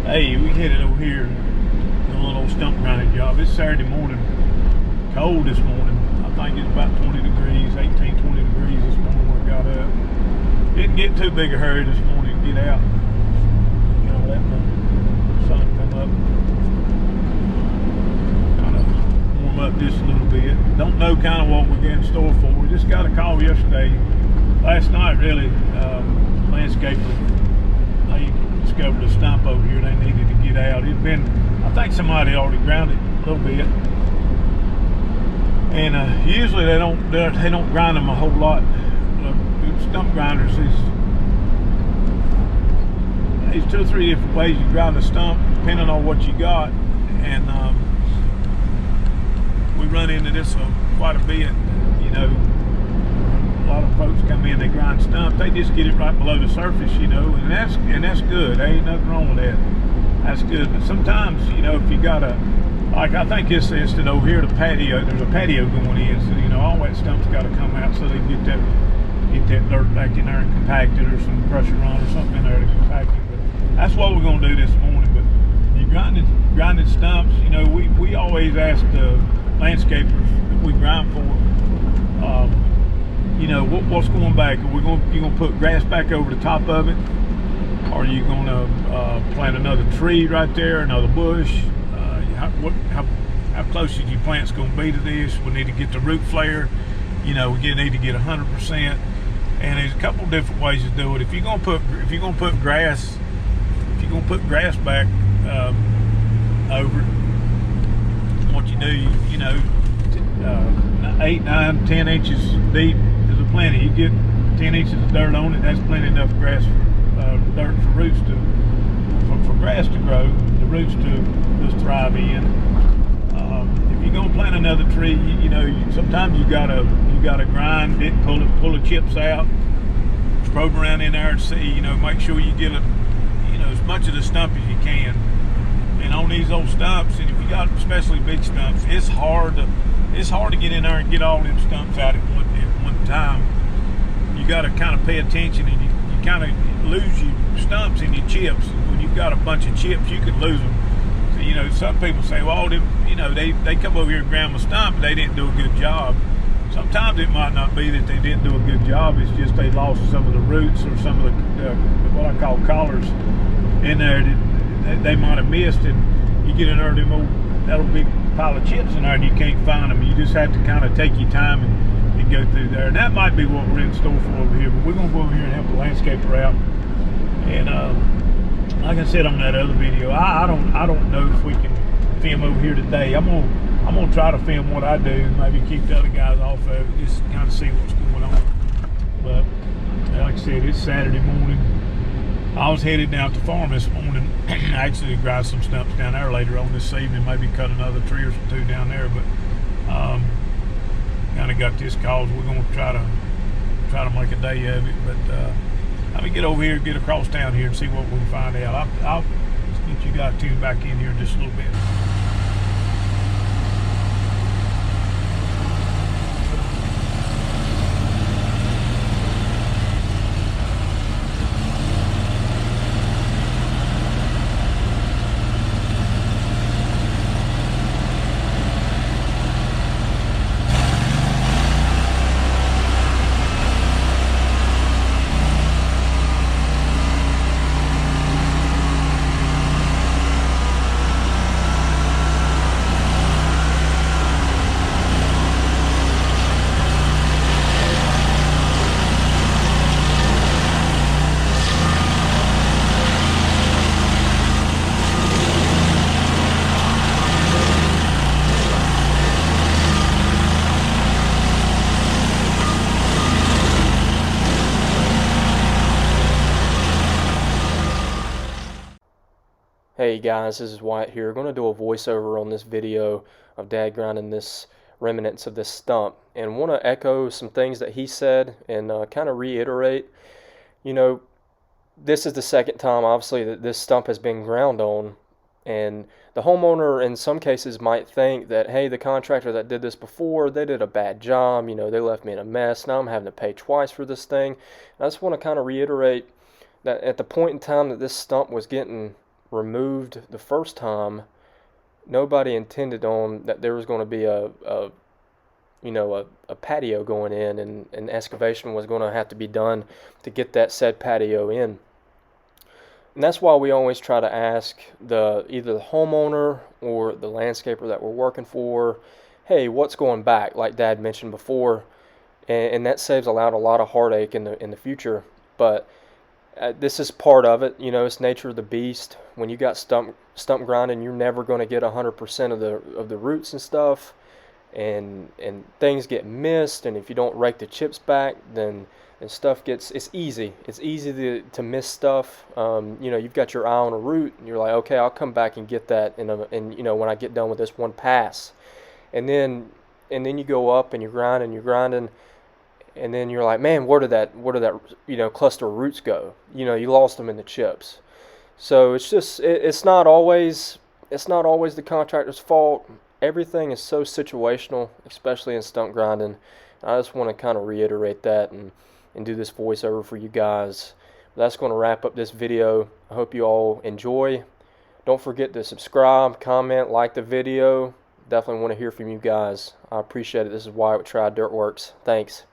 Hey, we headed over here on a little stump grinding job. It's Saturday morning, cold this morning. I think it's about 20 degrees, 18, 20 degrees this morning when I got up. Didn't get too big a hurry this morning to get out. Kind of letting the sun come up. Kind of warm up just a little bit. Don't know kind of what we got in store for. We just got a call yesterday, last night really, landscaper. They discovered a stump over here. They needed to get out. It'd been, I think somebody already ground it a little bit. And usually they don't grind them a whole lot. Stump grinders, there's 2 or 3 different ways you grind a stump depending on what you got. And we run into this quite a bit. You know, a lot of folks come in, they grind stumps, they just get it right below the surface, you know, and that's good. There ain't nothing wrong with that. That's good. But sometimes, you know, if you got like I think this instance over here, the patio, there's a patio going in, so you know all that stump's got to come out so they can get that dirt back in there and compact it, or some pressure run or something in there to compact it. But that's what we're going to do this morning. But you grinding stumps, you know, we always ask the landscapers that we grind for, you know, what's going back? Are you going to put grass back over the top of it? Are you going to plant another tree right there, another bush? How close is your plant's going to be to this? We need to get the root flare. You know, we need to get 100%. And there's a couple different ways to do it. If you're going to put grass back over it, what you do, you know, 8, 9, 10 inches deep is a plenty. You get 10 inches of dirt on it, that's plenty enough grass, dirt for roots for grass to grow, the roots to just thrive in. If you're gonna plant another tree, you know, sometimes you gotta grind it, pull the chips out, probe around in there and see, you know, make sure you get as much of the stump as you can. And on these old stumps, and if you got especially big stumps, it's hard to get in there and get all them stumps out at one time. You got to kind of pay attention, and you kind of lose your stumps and your chips. When you've got a bunch of chips, you can lose them. So, you know, some people say, well, you know, they come over here and ground my stump, but they didn't do a good job. Sometimes it might not be that they didn't do a good job. It's just they lost some of the roots or some of the what I call collars in there that they might have missed, and you get in there, that old big pile of chips in there, and you can't find them. You just have to kind of take your time and go through there. And that might be what we're in store for over here. But we're gonna go over here and help the landscaper out. And like I said on that other video, I don't know if we can film over here today. I'm gonna try to film what I do, maybe keep the other guys off of it, just kind of see what's going on. But like I said, it's Saturday morning. I was headed down to the farm this morning, actually to grind some stumps down there later on this evening, maybe cut another tree or 2 down there. But kind of got this call. We're going to try to make a day of it. But let me get over here, get across town here, and see what we can find out. I'll get you guys tuned back in here in just a little bit. Hey guys, this is Wyatt here. I'm going to do a voiceover on this video of Dad grinding this remnants of this stump, and want to echo some things that he said and kind of reiterate. You know, this is the second time obviously that this stump has been ground on, and the homeowner in some cases might think that, hey, the contractor that did this before, they did a bad job, you know, they left me in a mess, now I'm having to pay twice for this thing. And I just want to kind of reiterate that at the point in time that this stump was getting removed the first time, nobody intended on that there was going to be a patio going in, and excavation was going to have to be done to get that said patio in. And that's why we always try to ask either the homeowner or the landscaper that we're working for, hey, what's going back, like Dad mentioned before, and that saves a lot of heartache in the future. But this is part of it. It's nature of the beast. When you got stump grinding, you're never going to get 100% of the roots and stuff, and things get missed. And if you don't rake the chips back, then stuff it's easy to miss stuff. You've got your eye on a root, and you're like, okay, I'll come back and get that when I get done with this one pass. And then you go up and you're grinding, and then you're like, man, where did that cluster of roots go? You lost them in the chips. So it's not always the contractor's fault. Everything is so situational, especially in stump grinding. I just want to kind of reiterate that and do this voiceover for you guys. That's going to wrap up this video. I hope you all enjoy. Don't forget to subscribe, comment, like the video. Definitely want to hear from you guys. I appreciate it. This is Wyatt with Triad Dirtworks. Thanks.